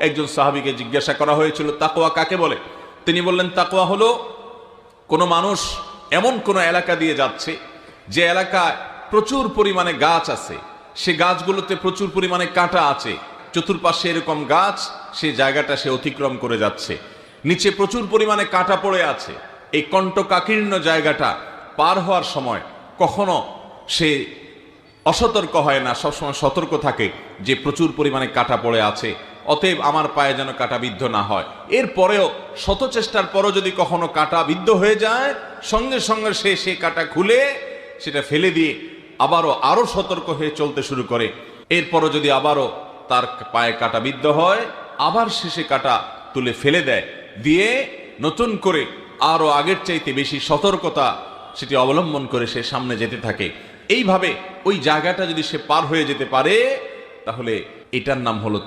একজন সাহাবীকে জিজ্ঞাসা করা হয়েছিল তাকওয়া কাকে বলে। তিনি বললেন, তাকওয়া হলো কোনো মানুষ এমন কোনো এলাকা দিয়ে যাচ্ছে যে এলাকায় প্রচুর পরিমাণে গাছ আছে, সে গাছগুলোতে প্রচুর পরিমাণে কাঁটা আছে, চতুর্পাশে এরকম গাছ, সেই জায়গাটা সে অতিক্রম করে যাচ্ছে, নিচে প্রচুর পরিমাণে কাঁটা পড়ে আছে। এই কণ্টকাকীর্ণ জায়গাটা পার হওয়ার সময় কখনো সে অসতর্ক হয় না, সবসময় সতর্ক থাকে যে প্রচুর পরিমাণে কাঁটা পড়ে আছে, অতএব আমার পায়ে যেন কাঁটা বিদ্ধ না হয়। এরপরেও শত চেষ্টার পরও যদি কখনো কাঁটা বিদ্ধ হয়ে যায়, সঙ্গে সঙ্গে সে কাঁটা খুলে সেটা ফেলে দিয়ে আরো সতর্ক হয়ে চলতে শুরু করে। এরপরও যদি আবারও তার পায়ে কাঁটা বিদ্ধ হয়, আবার শেষে কাঁটা তুলে ফেলে দেয়, দিয়ে নতুন করে আরো আগের চাইতে বেশি সতর্কতা সেটি অবলম্বন করে সে সামনে যেতে থাকে। এইভাবে ওই জায়গাটা যদি সে পার হয়ে যেতে পারে, তাহলে এটার নাম হলো